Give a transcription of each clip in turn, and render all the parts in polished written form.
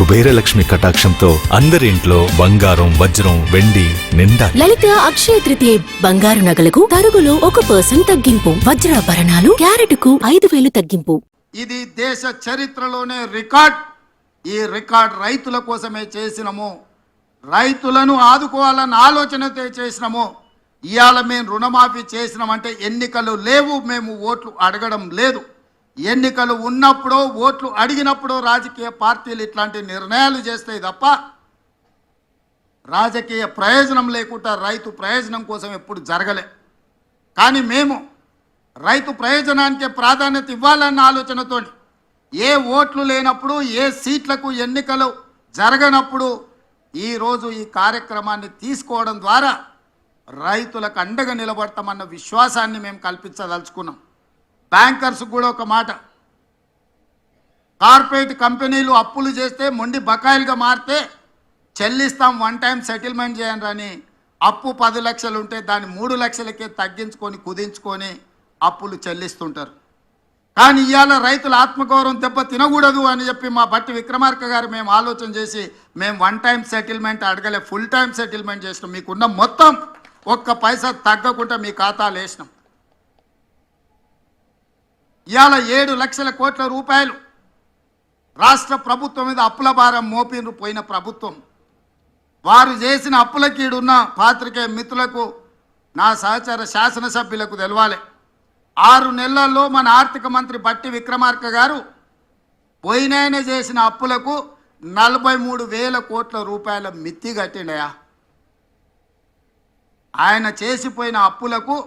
కుబేరలక్ష్మి కటాక్షంతో అందరి ఇంట్లో బంగారం వజ్రం వెండి నిండా. లలిత అక్షయ తృతీయ బంగారు నగలకు తరుగులో 1% తగ్గింపు. వజ్రాభరణాలు క్యారెట్కు 5,000 తగ్గింపు. ఇది దేశ చరిత్రలోనే రికార్డ్. ఈ రికార్డ్ రైతుల కోసమే చేసినము, రైతులను ఆదుకోవాలన్న ఆలోచనతో చేసినము. ఇవాళ మేము రుణమాఫీ చేసినామంటే ఎన్నికలు లేవు, మేము ఓట్లు అడగడం లేదు. ఎన్నికలు ఉన్నప్పుడు ఓట్లు అడిగినప్పుడు రాజకీయ పార్టీలు ఇట్లాంటి నిర్ణయాలు చేస్తాయి తప్ప రాజకీయ ప్రయోజనం లేకుండా రైతు ప్రయోజనం కోసం ఎప్పుడు జరగలే. కానీ మేము రైతు ప్రయోజనానికి ప్రాధాన్యత ఇవ్వాలన్న ఆలోచనతో ఏ ఓట్లు లేనప్పుడు ఏ సీట్లకు ఎన్నికలు జరగనప్పుడు ఈరోజు ఈ కార్యక్రమాన్ని తీసుకోవడం ద్వారా రైతులకు అండగా నిలబడతామన్న విశ్వాసాన్ని మేము కల్పించదలుచుకున్నాం. బ్యాంకర్స్ కూడా ఒక మాట, కార్పొరేట్ కంపెనీలు అప్పులు చేస్తే మొండి బకాయిలుగా మారితే చెల్లిస్తాం, వన్ టైం సెటిల్మెంట్ చేయండి అని అప్పు 10 లక్షలు ఉంటే దాన్ని 3 లక్షలకే తగ్గించుకొని కుదించుకొని అప్పులు చెల్లిస్తుంటారు. కానీ ఇవాళ రైతుల ఆత్మగౌరవం దెబ్బ తినకూడదు అని చెప్పి మా బట్టి విక్రమార్క గారు మేము ఆలోచన చేసి మేము వన్ టైం సెటిల్మెంట్ అడగలే, ఫుల్ టైం సెటిల్మెంట్ చేసినాం. మీకున్న మొత్తం 1 పైసా తగ్గకుండా మీ ఖాతాలు వేసినాం. ఇవాళ 7 లక్షల కోట్ల రూపాయలు రాష్ట్ర ప్రభుత్వం మీద అప్పుల భారం మోపిన్రు పోయిన ప్రభుత్వం. వారు చేసిన అప్పులకి ఈడున్న పాత్రికేయ మిత్రులకు, నా సహచర శాసనసభ్యులకు తెలవాలి. 6 నెలల్లో మన ఆర్థిక మంత్రి బట్టి విక్రమార్క గారు పోయినాయన చేసిన అప్పులకు 43,000 కోట్ల రూపాయల మిత్తి కట్టిండయా. ఆయన చేసిపోయిన అప్పులకు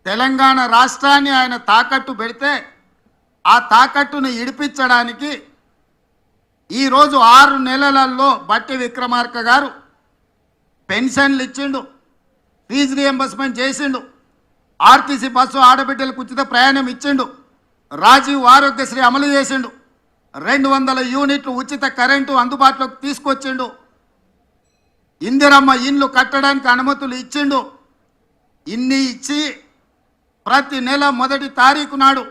తెలంగాణ రాష్ట్రాన్ని ఆయన తాకట్టు పెడితే ఆ తాకట్టును ఇడిపించడానికి ఈరోజు 6 నెలలలో బట్టి విక్రమార్క గారు పెన్షన్లు ఇచ్చిండు, ఫీజు రియంబర్స్మెంట్ చేసిండు, ఆర్టీసీ బస్సు ఆడబిడ్డలకు ఉచిత ప్రయాణం ఇచ్చిండు, రాజీవ్ ఆరోగ్యశ్రీ అమలు చేసిండు, 200 యూనిట్లు ఉచిత కరెంటు అందుబాటులోకి తీసుకొచ్చిండు, ఇందిరమ్మ ఇండ్లు కట్టడానికి అనుమతులు ఇచ్చిండు. ఇన్ని ఇచ్చి ప్రతి నెల 1వ తారీఖు నాడు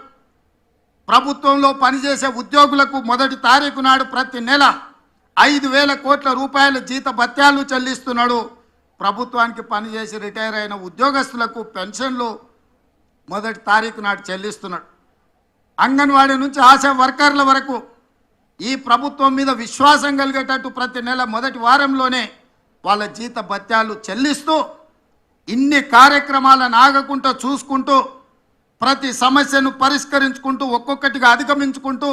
ప్రభుత్వంలో పనిచేసే ఉద్యోగులకు 1వ తారీఖు నాడు ప్రతి నెల 5,000 కోట్ల రూపాయల జీత భత్యాలు చెల్లిస్తున్నాడు. ప్రభుత్వానికి పనిచేసి రిటైర్ అయిన ఉద్యోగస్తులకు పెన్షన్లు 1వ తారీఖు నాడు చెల్లిస్తున్నాడు. అంగన్వాడీ నుంచి ఆశా వర్కర్ల వరకు ఈ ప్రభుత్వం మీద విశ్వాసం కలిగేటట్టు ప్రతి నెల 1వ వారంలోనే వాళ్ళ జీత భత్యాలు చెల్లిస్తూ ఇన్ని కార్యక్రమాలను ఆగకుండా చూసుకుంటూ ప్రతి సమస్యను పరిష్కరించుకుంటూ ఒక్కొక్కటిగా అధిగమించుకుంటూ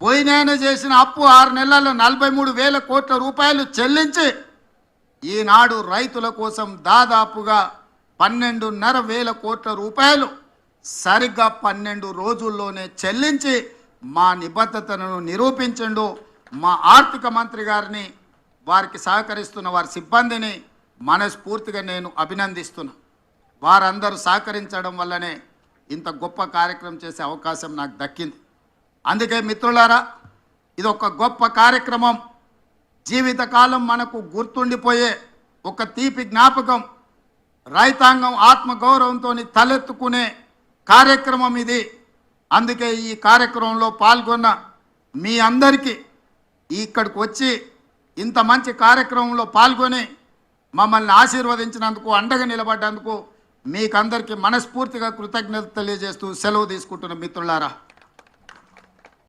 పోయినాయన చేసిన అప్పు 6 నెలల్లో 43,000 కోట్ల రూపాయలు చెల్లించి ఈనాడు రైతుల కోసం దాదాపుగా 12,500 కోట్ల రూపాయలు సరిగ్గా 12 రోజుల్లోనే చెల్లించి మా నిబద్ధతను నిరూపించండు. మా ఆర్థిక మంత్రి గారిని, వారికి సహకరిస్తున్న వారి సిబ్బందిని మనస్ఫూర్తిగా నేను అభినందిస్తున్నా. వారందరూ సహకరించడం వల్లనే ఇంత గొప్ప కార్యక్రమం చేసే అవకాశం నాకు దక్కింది. అందుకే మిత్రులారా, ఇది ఒక గొప్ప కార్యక్రమం, జీవితకాలం మనకు గుర్తుండిపోయే ఒక తీపి జ్ఞాపకం. రైతాంగం ఆత్మగౌరవంతో తలెత్తుకునే కార్యక్రమం ఇది. అందుకే ఈ కార్యక్రమంలో పాల్గొన్న మీ అందరికీ, ఇక్కడికి వచ్చి ఇంత మంచి కార్యక్రమంలో పాల్గొని మమ్మల్ని ఆశీర్వదించినందుకు, అండగా నిలబడ్డందుకు మీకందరికీ మనస్ఫూర్తిగా కృతజ్ఞతలు తెలియజేస్తూ సెలవు తీసుకుంటున్న మిత్రులారా.